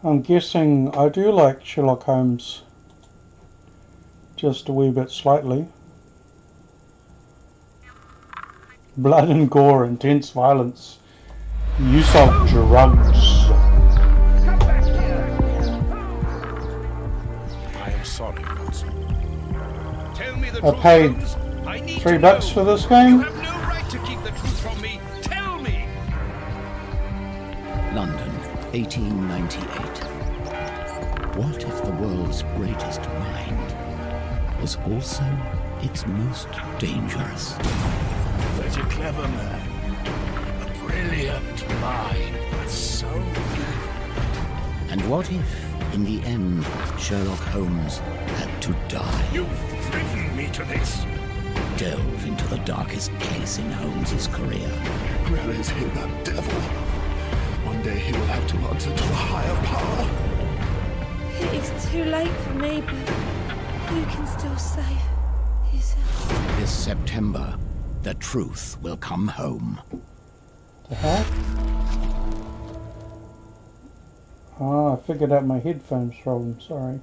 I'm guessing I do like Sherlock Holmes just a wee bit slightly. Blood and gore, intense violence, use of drugs. I am sorry, Watson. Tell me the I truth, paid Holmes. I need $3 to for know. this game. You have no right to keep the truth from me. Tell me. London, 1898. What if the world's greatest mind was also its most dangerous? Such a clever man. A brilliant mind, but so evil. And what if, in the end, Sherlock Holmes had to die? You've driven me to this. Delve into the darkest case in Holmes's career. Where is he, that devil? One day he will have to answer to a higher power. It is too late for me, but you can still save yourself. This September, the truth will come home. The hell? Ah, I figured out my headphones problem, sorry.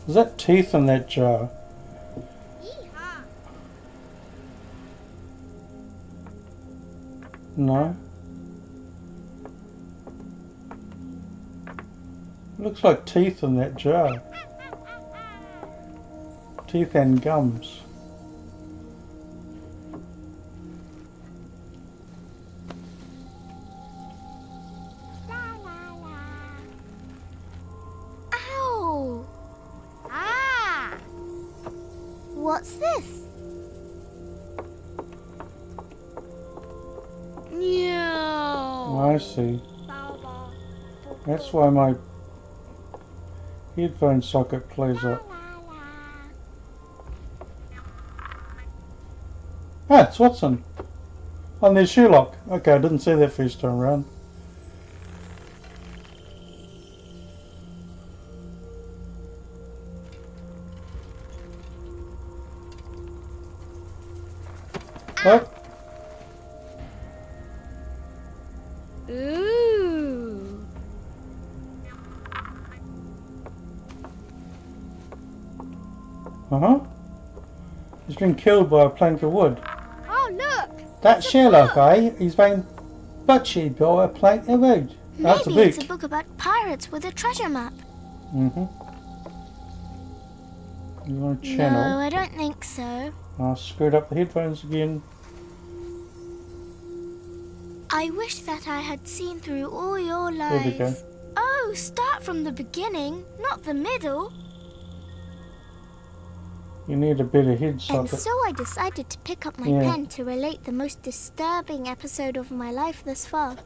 Is that teeth in that jar? No. Looks like teeth in that jar. Teeth and gums. Ow! Ah! What's this? No. I see. That's why my headphone socket plays up. Ah, it's Watson. Oh, there's Sherlock. Okay, I didn't see that first time around. Oh, Ooh. He's been killed by a plank of wood. Oh, look! That's Sherlock, eh? He's been butchered by a plank of wood. That's a Maybe it's book. a book about pirates with a treasure map. You want to No, channel? I don't think so. I screwed up the headphones again. I wish that I had seen through all your There lies. we go. Oh, start from the beginning, not the middle. You need a better head And socket. so I decided to pick up my Yeah. pen to relate the most disturbing episode of my life thus far.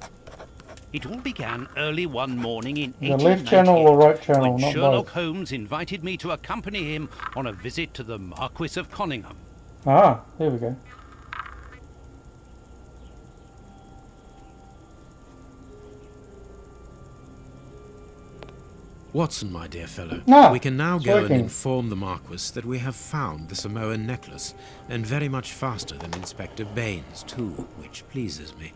It all began early one morning in The left channel or 1898 right channel, when not Sherlock both. Holmes invited me to accompany him on a visit to the Marquis of Conyngham. Ah, there we go. Watson, my dear fellow, Ah, we can now it's go working. and inform the Marquis that we have found the Samoan necklace, and very much faster than Inspector Baines, too, which pleases me.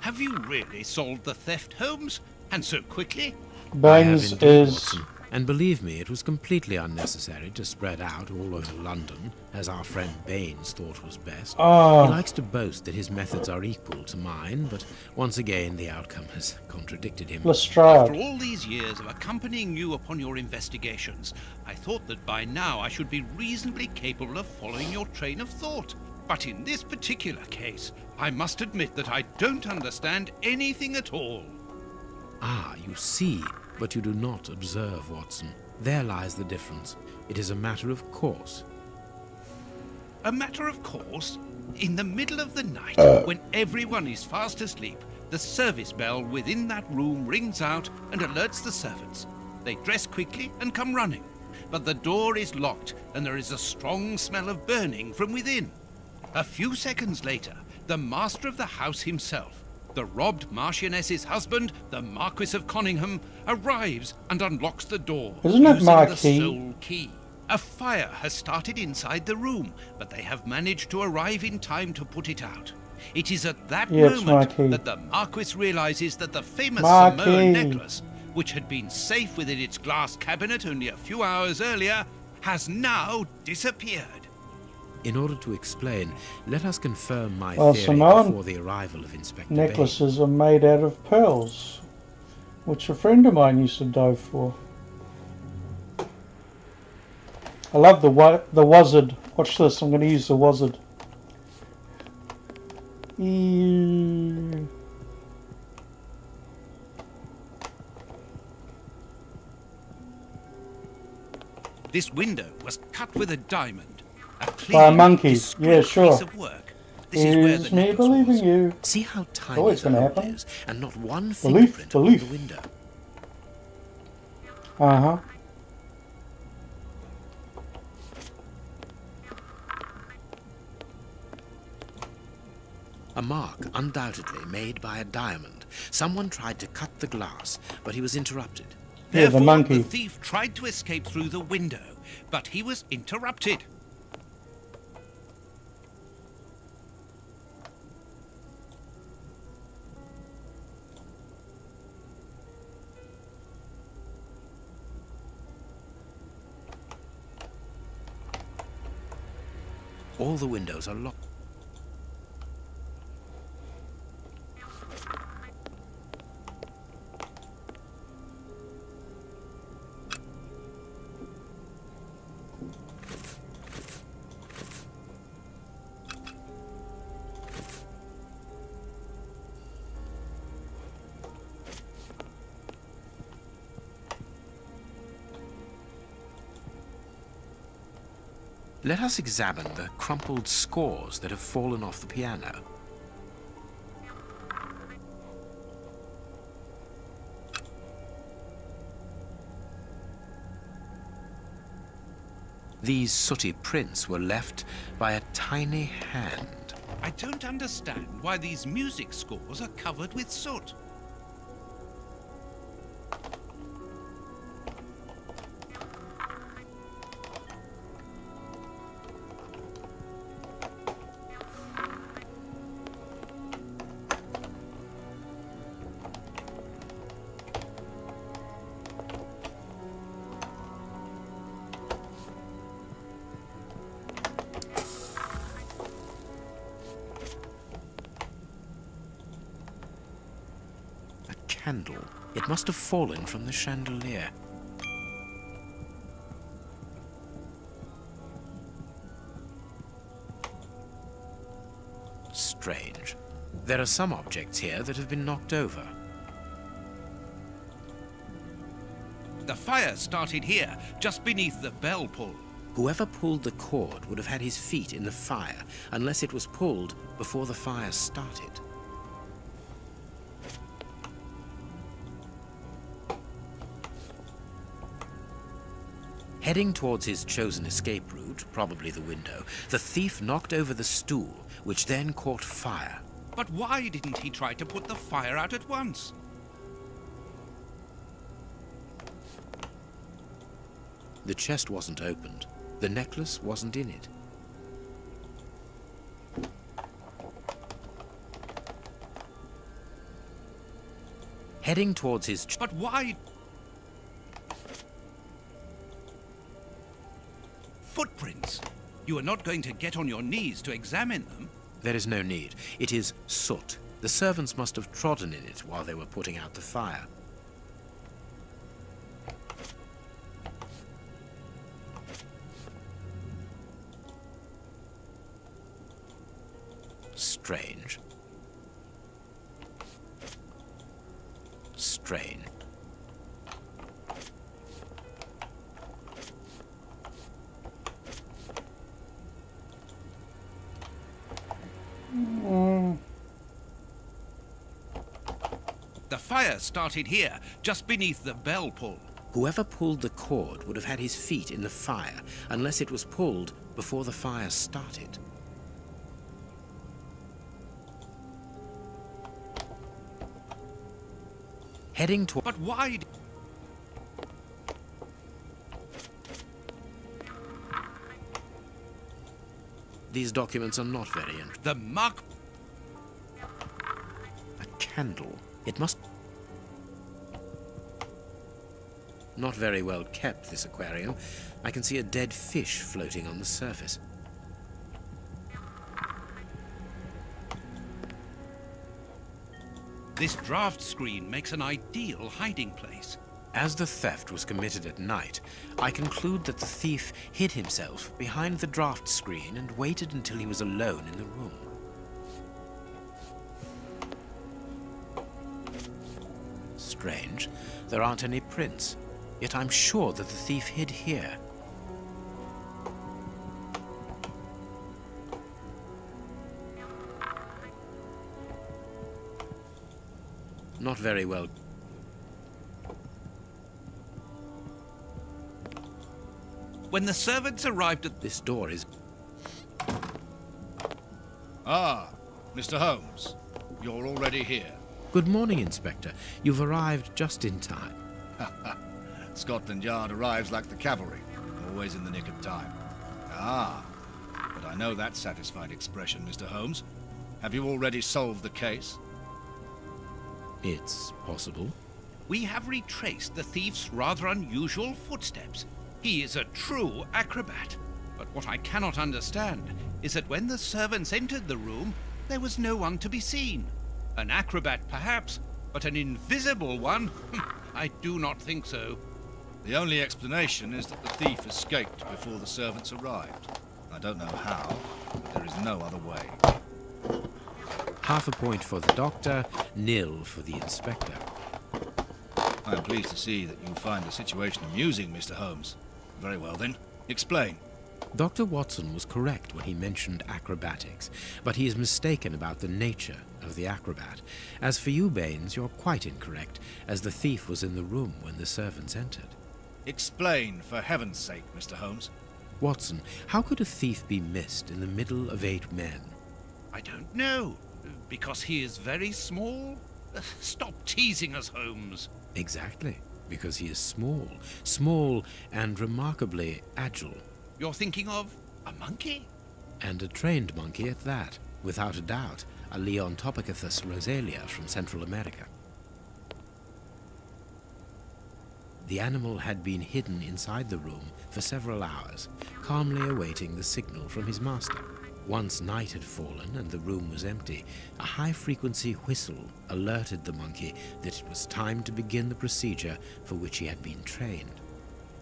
Have you really solved the theft, Holmes? And so quickly? Baines I have indeed, is Watson. And believe me, it was completely unnecessary to spread out all over London, as our friend Baines thought was best. He likes to boast that his methods are equal to mine, but once again the outcome has contradicted him. Lestrade. After all these years of accompanying you upon your investigations, I thought that by now I should be reasonably capable of following your train of thought. But in this particular case, I must admit that I don't understand anything at all. Ah, you see, but you do not observe, Watson. There lies the difference. It is a matter of course. A matter of course? In the middle of the night, when everyone is fast asleep, the service bell within that room rings out and alerts the servants. They dress quickly and come running. But the door is locked and there is a strong smell of burning from within. A few seconds later, the master of the house himself, the robbed Marchioness's husband, the Marquis of Conyngham, arrives and unlocks the door Isn't it using Marquis? the sole key. A fire has started inside the room, but they have managed to arrive in time to put it out. It is at that It's moment Marquis. that the Marquis realizes that the famous Marquis. Samoan necklace, which had been safe within its glass cabinet only a few hours earlier, has now disappeared. In order to explain, let us confirm my Well, theory Samoan before the arrival of Inspector necklaces are made out of pearls, which a friend of mine used to dive for. I love the wizard. Watch this. I'm going to use the wizard. Ew. This window was cut with a diamond. A clean, By a monkey. discreet Yeah, sure. piece of work. This is where Is the me necklace believing was. you. See how tiny Always the gonna hole happen. is, and not one Belief, fingerprint on belief. the window. Uh-huh. A mark, undoubtedly made by a diamond. Someone tried to cut the glass, but he was interrupted. Yeah, Therefore, the monkey. the thief tried to escape through the window, but he was interrupted. All the windows are locked. Let us examine the crumpled scores that have fallen off the piano. These sooty prints were left by a tiny hand. I don't understand why these music scores are covered with soot. Candle. It must have fallen from the chandelier. Strange. There are some objects here that have been knocked over. The fire started here, just beneath the bell pull. Whoever pulled the cord would have had his feet in the fire, unless it was pulled before the fire started. Heading towards his chosen escape route, probably the window, the thief knocked over the stool, which then caught fire. But why didn't he try to put the fire out at once? The chest wasn't opened. The necklace wasn't in it. Heading towards his... But why? footprints. You are not going to get on your knees to examine them. There is no need. It is soot. The servants must have trodden in it while they were putting out the fire. Strange. Strange. The fire started here, just beneath the bell pull. Whoever pulled the cord would have had his feet in the fire, unless it was pulled before the fire started. Heading toward... But why? These documents are not very interesting. The mark... A candle. It must... Not very well kept, this aquarium. I can see a dead fish floating on the surface. This draft screen makes an ideal hiding place. As the theft was committed at night, I conclude that the thief hid himself behind the draft screen and waited until he was alone in the room. Strange. There aren't any prints. Yet I'm sure that the thief hid here. Not very well. When the servants arrived at... This door is... Ah, Mr. Holmes. You're already here. Good morning, Inspector. You've arrived just in time. Scotland Yard arrives like the cavalry, always in the nick of time. Ah, but I know that satisfied expression, Mr. Holmes. Have you already solved the case? It's possible. We have retraced the thief's rather unusual footsteps. He is a true acrobat. But what I cannot understand is that when the servants entered the room, there was no one to be seen. An acrobat, perhaps, but an invisible one? I do not think so. The only explanation is that the thief escaped before the servants arrived. I don't know how, but there is no other way. Half a point for the doctor, nil for the inspector. I am pleased to see that you find the situation amusing, Mr. Holmes. Very well then, explain. Dr. Watson was correct when he mentioned acrobatics, but he is mistaken about the nature of the acrobat. As for you, Baines, you're quite incorrect, as the thief was in the room when the servants entered. Explain, for heaven's sake, Mr. Holmes. Watson, how could a thief be missed in the middle of 8 men? I don't know. Because he is very small? Stop teasing us, Holmes. Exactly. Because he is small. Small and remarkably agile. You're thinking of a monkey? And a trained monkey at that. Without a doubt, a Leontopithecus rosalia from Central America. The animal had been hidden inside the room for several hours, calmly awaiting the signal from his master. Once night had fallen and the room was empty, a high-frequency whistle alerted the monkey that it was time to begin the procedure for which he had been trained.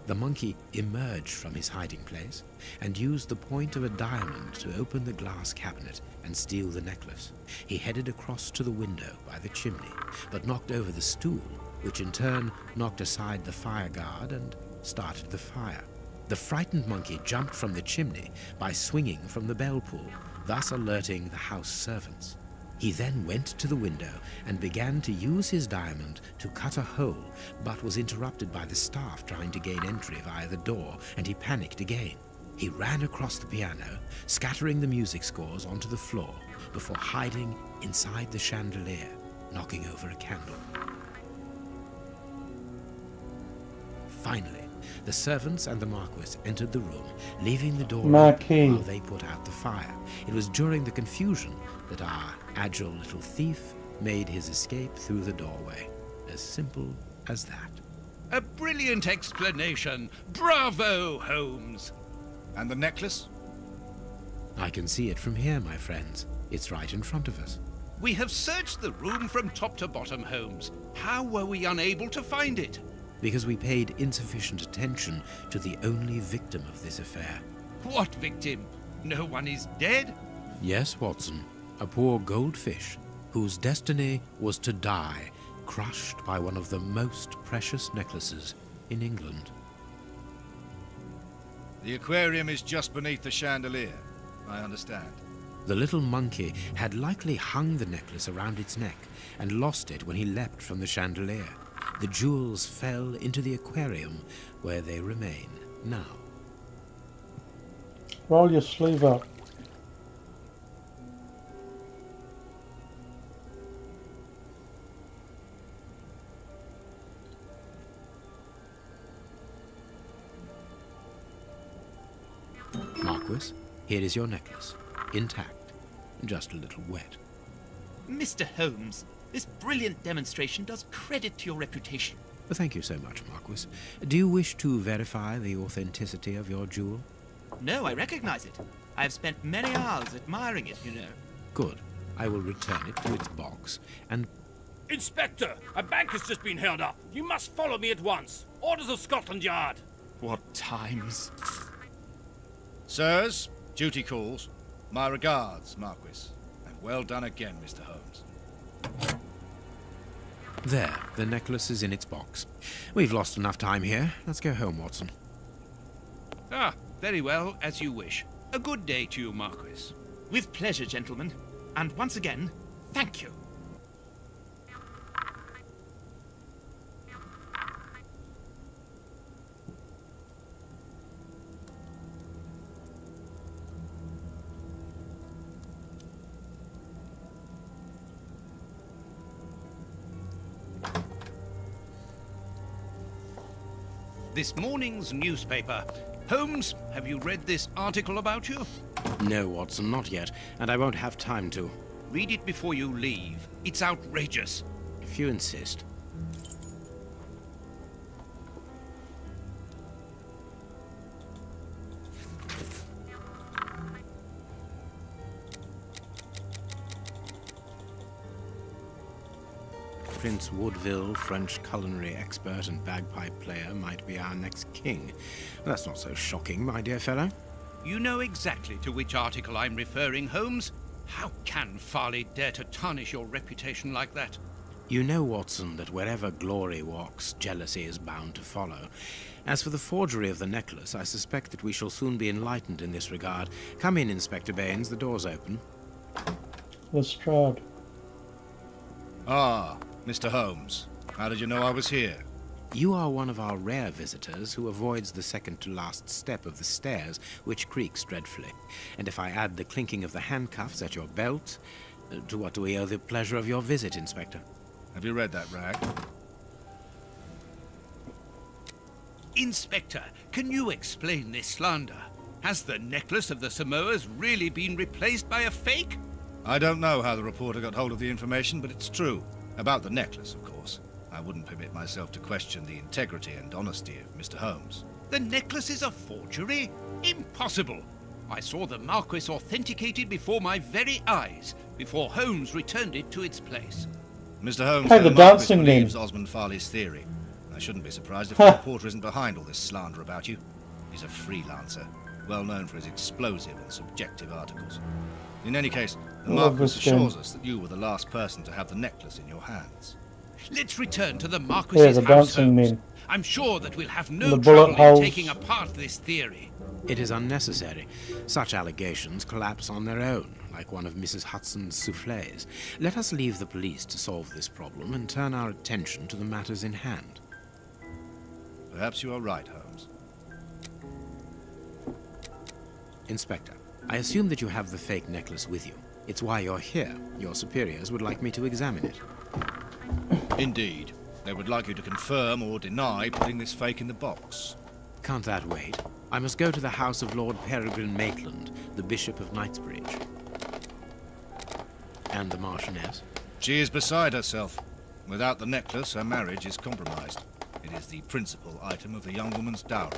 The monkey emerged from his hiding place and used the point of a diamond to open the glass cabinet and steal the necklace. He headed across to the window by the chimney, but knocked over the stool, which in turn knocked aside the fire guard and started the fire. The frightened monkey jumped from the chimney by swinging from the bell pull, thus alerting the house servants. He then went to the window and began to use his diamond to cut a hole, but was interrupted by the staff trying to gain entry via the door, and he panicked again. He ran across the piano, scattering the music scores onto the floor, before hiding inside the chandelier, knocking over a candle. Finally, the servants and the Marquis entered the room, leaving the door open while they put out the fire. It was during the confusion that our agile little thief made his escape through the doorway. As simple as that. A brilliant explanation. Bravo, Holmes. And the necklace? I can see it from here, my friends. It's right in front of us. We have searched the room from top to bottom, Holmes. How were we unable to find it? Because we paid insufficient attention to the only victim of this affair. What victim? No one is dead? Yes, Watson. A poor goldfish whose destiny was to die, crushed by one of the most precious necklaces in England. The aquarium is just beneath the chandelier. I understand. The little monkey had likely hung the necklace around its neck and lost it when he leapt from the chandelier. The jewels fell into the aquarium, where they remain now. Roll your sleeve up. Marquis, here is your necklace, intact, just a little wet. Mr. Holmes, this brilliant demonstration does credit to your reputation. Thank you so much, Marquis. Do you wish to verify the authenticity of your jewel? No, I recognize it. I have spent many hours admiring it, you know. Good. I will return it to its box, and... Inspector, a bank has just been held up. You must follow me at once. Orders of Scotland Yard. What times? Sirs, duty calls. My regards, Marquis. And well done again, Mr. Holmes. There, the necklace is in its box. We've lost enough time here. Let's go home, Watson. Ah, very well, as you wish. A good day to you, Marquis. With pleasure, gentlemen. And once again, thank you. This morning's newspaper. Holmes, have you read this article about you? No, Watson, not yet, and I won't have time to. Read it before you leave. It's outrageous. If you insist. Prince Woodville, French culinary expert and bagpipe player, might be our next king. That's not so shocking, my dear fellow. You know exactly to which article I'm referring, Holmes. How can Farley dare to tarnish your reputation like that? You know, Watson, that wherever glory walks, jealousy is bound to follow. As for the forgery of the necklace, I suspect that we shall soon be enlightened in this regard. Come in, Inspector Baines, the door's open. Lestrade. Ah, Mr. Holmes. How did you know I was here? You are one of our rare visitors who avoids the second-to-last step of the stairs, which creaks dreadfully. And if I add the clinking of the handcuffs at your belt, to what do we owe the pleasure of your visit, Inspector? Have you read that rag? Inspector, can you explain this slander? Has the necklace of the Samoas really been replaced by a fake? I don't know how the reporter got hold of the information, but it's true. About the necklace, of course. I wouldn't permit myself to question the integrity and honesty of Mr. Holmes. The necklace is a forgery? Impossible! I saw the Marquis authenticated before my very eyes, before Holmes returned it to its place. Mr. Holmes, Hey, the the Marquis dancing believes name. Osmond Farley's theory. I shouldn't be surprised if the reporter isn't behind all this slander about you. He's a freelancer, well known for his explosive and subjective articles. In any case, the Love Marquis this game. assures us that you were the last person to have the necklace in your hands. Let's return to the Marquis's Yeah, the house, dancing Holmes. men. I'm sure that we'll have no The bullet trouble in holes. taking apart this theory. It is unnecessary. Such allegations collapse on their own, like one of Mrs. Hudson's soufflés. Let us leave the police to solve this problem and turn our attention to the matters in hand. Perhaps you are right, Holmes. Inspector, I assume that you have the fake necklace with you. It's why you're here. Your superiors would like me to examine it. Indeed. They would like you to confirm or deny putting this fake in the box. Can't that wait? I must go to the house of Lord Peregrine Maitland, the Bishop of Knightsbridge. And the Marchioness? She is beside herself. Without the necklace, her marriage is compromised. It is the principal item of the young woman's dowry.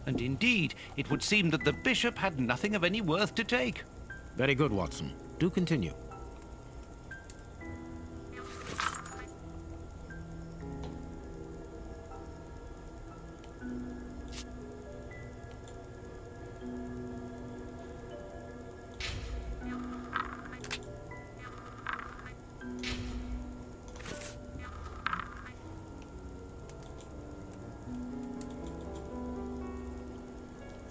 And indeed, it would seem that the bishop had nothing of any worth to take. Very good, Watson. Do continue.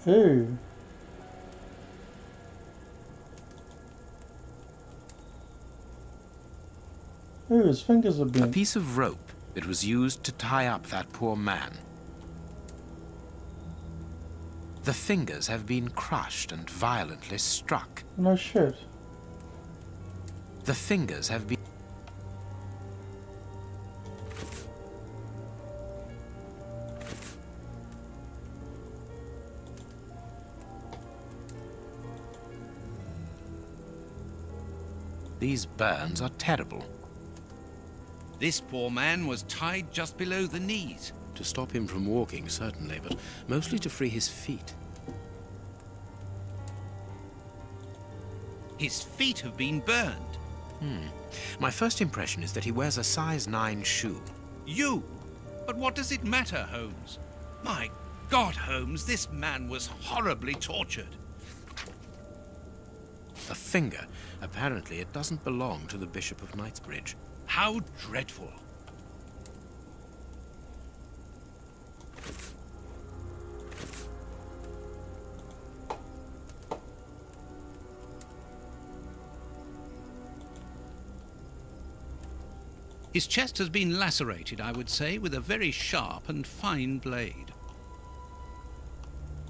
Ooh. Ooh, his fingers are A bent. piece of rope that was used to tie up that poor man. The fingers have been crushed and violently struck. No shit. The fingers have been... These burns are terrible. This poor man was tied just below the knees. To stop him from walking, certainly, but mostly to free his feet. His feet have been burned. My first impression is that he wears a size 9 shoe. You? But what does it matter, Holmes? My God, Holmes, this man was horribly tortured. A finger. Apparently it doesn't belong to the Bishop of Knightsbridge. How dreadful. His chest has been lacerated, I would say, with a very sharp and fine blade.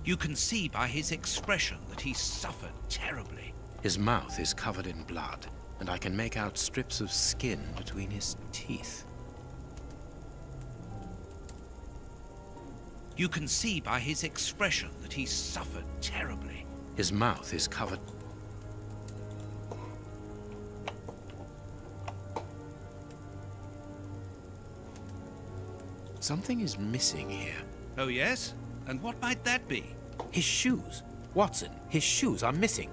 You can see by his expression that he suffered terribly. His mouth is covered in blood, and I can make out strips of skin between his teeth. You can see by his expression that he suffered terribly. His mouth is covered... Something is missing here. Oh, yes? And what might that be? His shoes. Watson, his shoes are missing.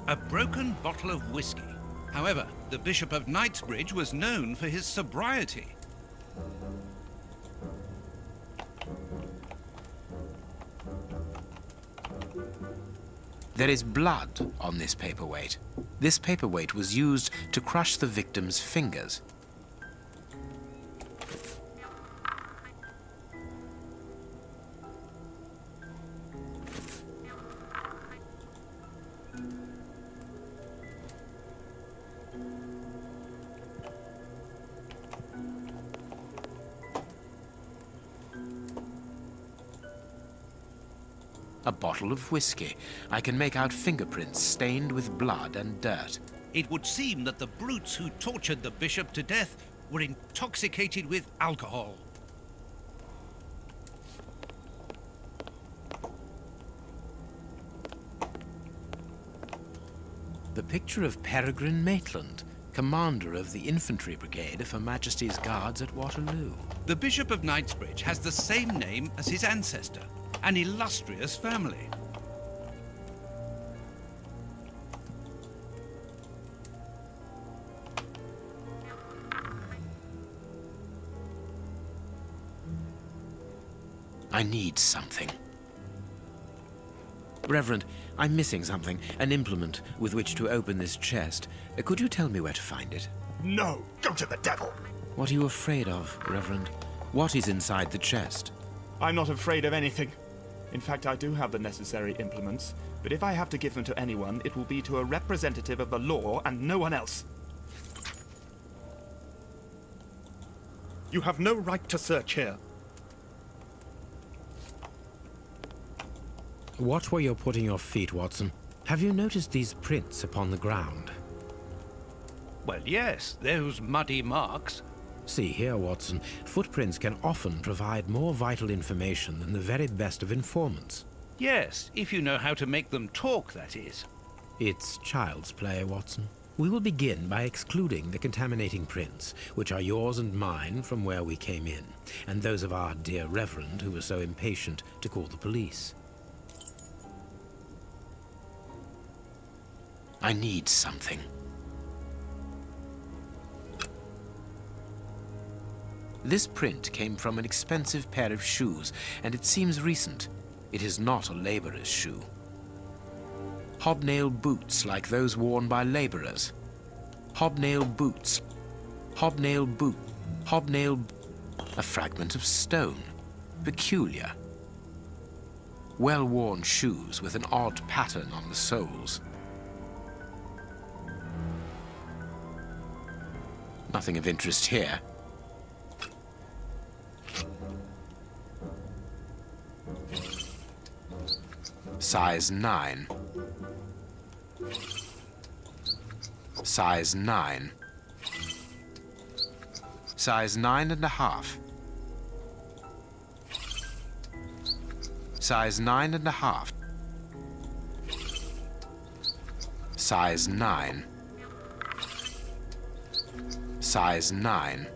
A broken bottle of whiskey. However, the Bishop of Knightsbridge was known for his sobriety. There is blood on this paperweight. This paperweight was used to crush the victim's fingers. A bottle of whiskey. I can make out fingerprints stained with blood and dirt. It would seem that the brutes who tortured the bishop to death were intoxicated with alcohol. The picture of Peregrine Maitland, commander of the infantry brigade of Her Majesty's Guards at Waterloo. The Bishop of Knightsbridge has the same name as his ancestor, an illustrious family. I need something. Reverend, I'm missing something, an implement with which to open this chest. Could you tell me where to find it? No, go to the devil! What are you afraid of, Reverend? What is inside the chest? I'm not afraid of anything. In fact, I do have the necessary implements, but if I have to give them to anyone, it will be to a representative of the law and no one else. You have no right to search here. Watch where you're putting your feet, Watson. Have you noticed these prints upon the ground? Well, yes, those muddy marks. See here, Watson. Footprints can often provide more vital information than the very best of informants. Yes, if you know how to make them talk, that is. It's child's play, Watson. We will begin by excluding the contaminating prints, which are yours and mine from where we came in, and those of our dear Reverend who was so impatient to call the police. I need something. This print came from an expensive pair of shoes, and it seems recent. It is not a laborer's shoe. Hobnail boots like those worn by laborers. Hobnail boots. Hobnail boot. Hobnail... A fragment of stone. Peculiar. Well-worn shoes with an odd pattern on the soles. Nothing of interest here. Size 9. Size 9. Size 9.5. Size 9.5. Size 9. Size 9.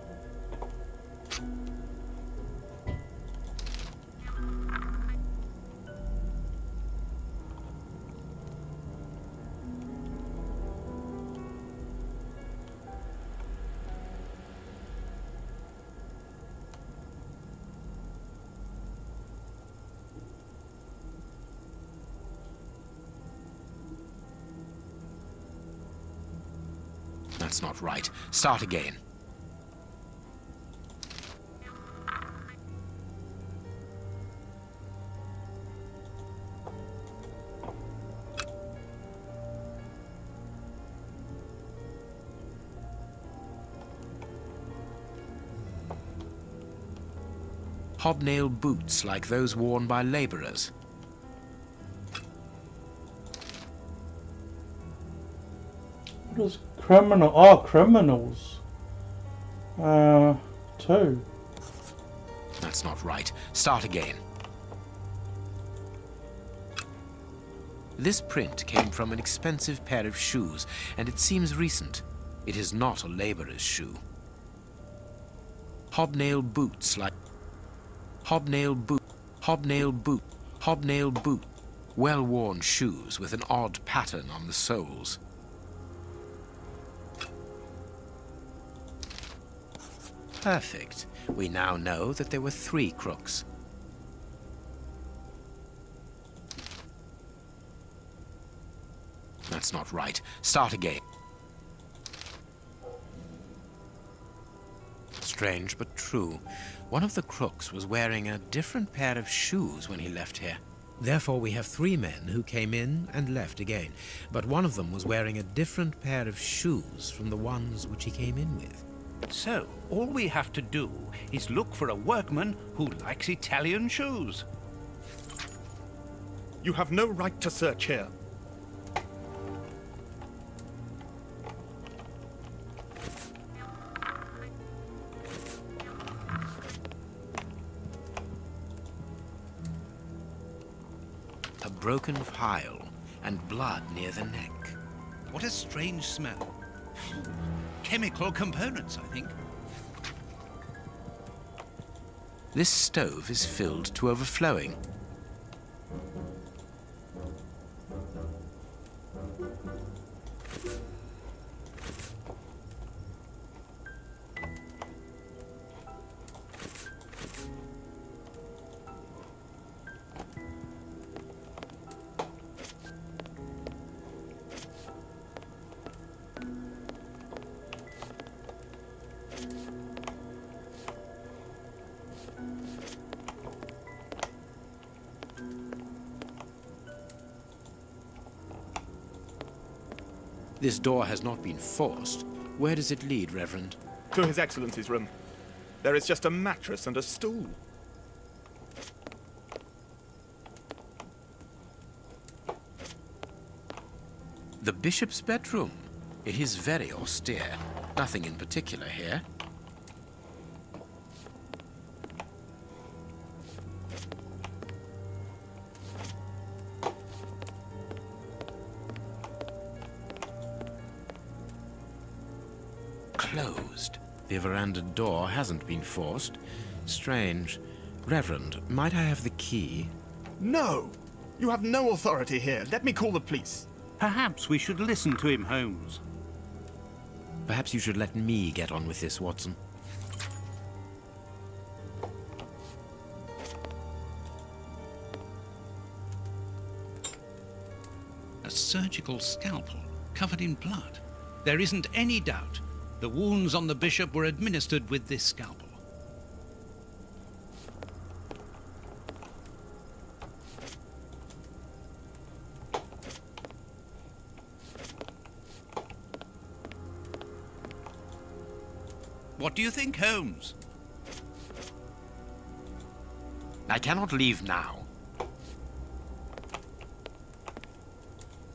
That's not right. Start again. Hobnail boots like those worn by laborers. What is criminal? Oh, criminals. 2. That's not right. Start again. This print came from an expensive pair of shoes, and it seems recent. It is not a laborer's shoe. Hobnail boots like... Hobnail boot. Hobnail boot. Hobnail boot. Well-worn shoes with an odd pattern on the soles. Perfect. We now know that there were 3 crooks. That's not right. Start again. Strange but true. One of the crooks was wearing a different pair of shoes when he left here. Therefore, we have 3 men who came in and left again, but one of them was wearing a different pair of shoes from the ones which he came in with. So, all we have to do is look for a workman who likes Italian shoes. You have no right to search here. A broken file and blood near the neck. What a strange smell. Chemical components, I think. This stove is filled to overflowing. This door has not been forced. Where does it lead, Reverend? To His Excellency's room. There is just a mattress and a stool. The bishop's bedroom. It is very austere. Nothing in particular here. closed. The veranda door hasn't been forced. Strange. Reverend, might I have the key? No! You have no authority here. Let me call the police. Perhaps we should listen to him, Holmes. Perhaps you should let me get on with this, Watson. A surgical scalpel covered in blood. There isn't any doubt. The wounds on the bishop were administered with this scalpel. What do you think, Holmes? I cannot leave now.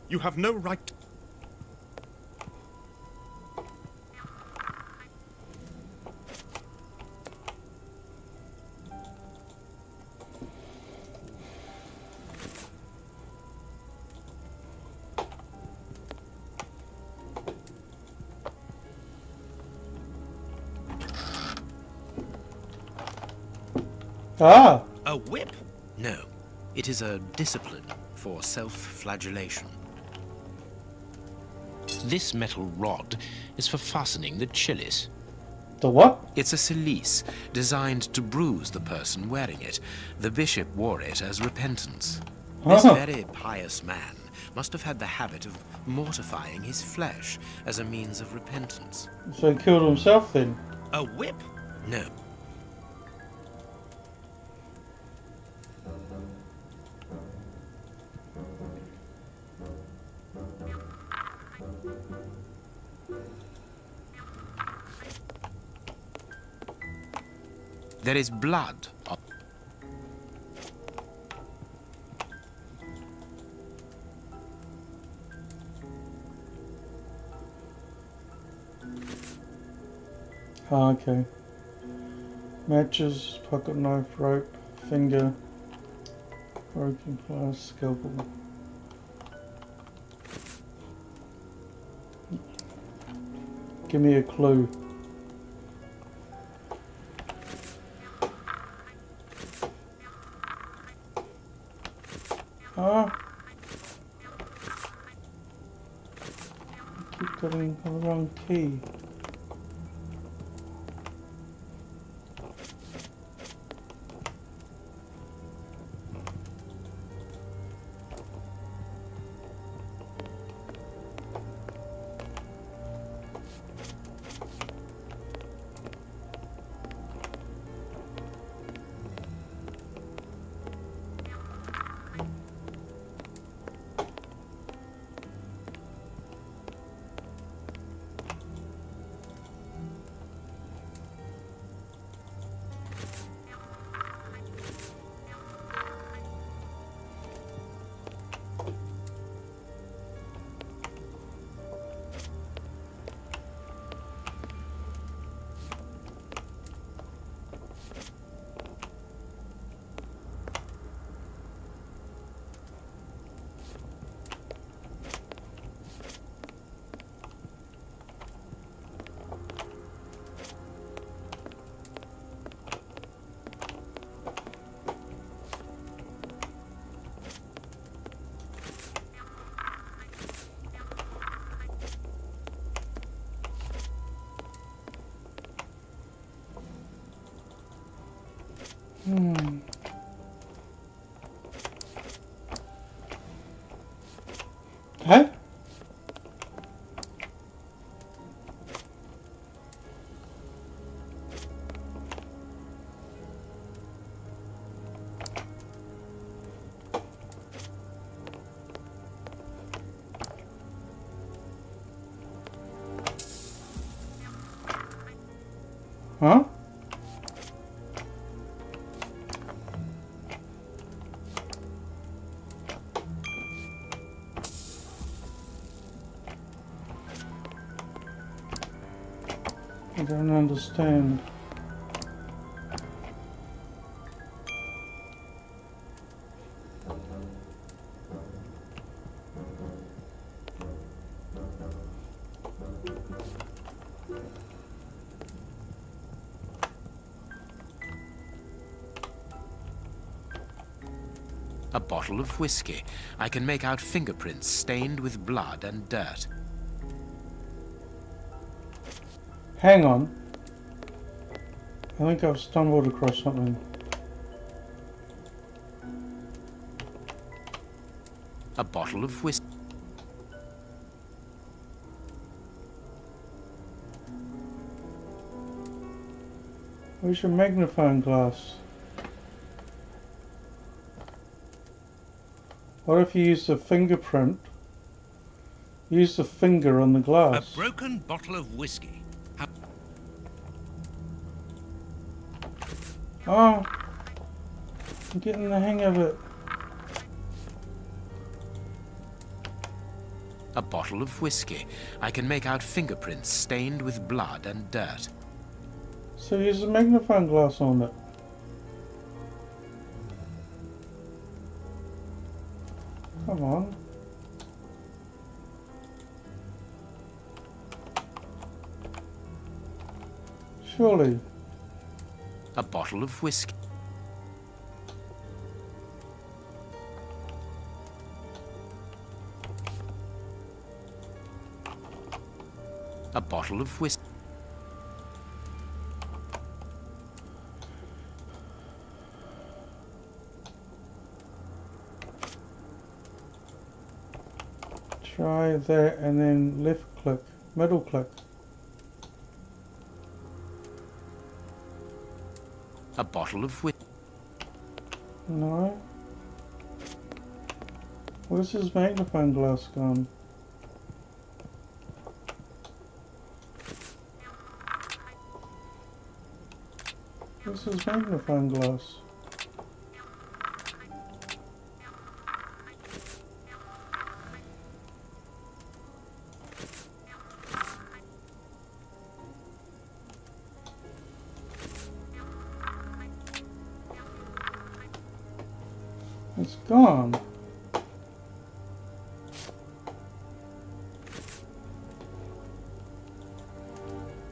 You have no right. Ah! A whip? No. It is a discipline for self-flagellation. This metal rod is for fastening the chalice. The what? It's a cilice designed to bruise the person wearing it. The bishop wore it as repentance. This very pious man must have had the habit of mortifying his flesh as a means of repentance. So he killed himself then? A whip? No. There is blood on... Ah, okay. Matches, pocket knife, rope, finger, broken glass, scalpel. Give me a clue. Ah! I keep getting the wrong key. Huh? Huh? I don't understand. A bottle of whiskey. I can make out fingerprints stained with blood and dirt. Hang on. I think I've stumbled across something. A bottle of whiskey. Where's your magnifying glass? What if you use the fingerprint? Use the finger on the glass. A broken bottle of whiskey. Oh, I'm getting the hang of it. A bottle of whiskey. I can make out fingerprints stained with blood and dirt. So use a magnifying glass on it. Come on. Surely. A bottle of whiskey. A bottle of whiskey. Try that and then left click, middle click. A bottle of whiskey. No. Where's his magnifying glass gone? Where's his magnifying glass? It's gone.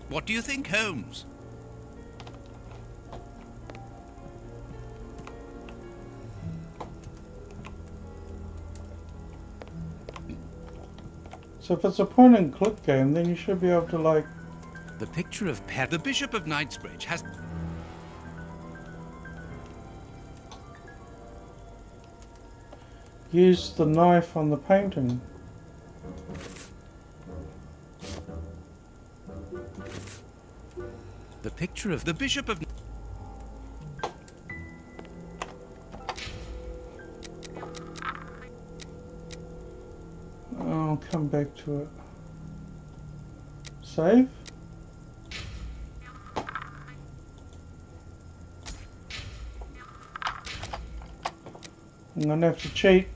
What do you think, Holmes? So if it's a point and click game, then you should be able to like... The picture of The Bishop of Knightsbridge has... use the knife on the painting. The picture of The Bishop of... I'll come back to it. Save. I'm gonna have to cheat.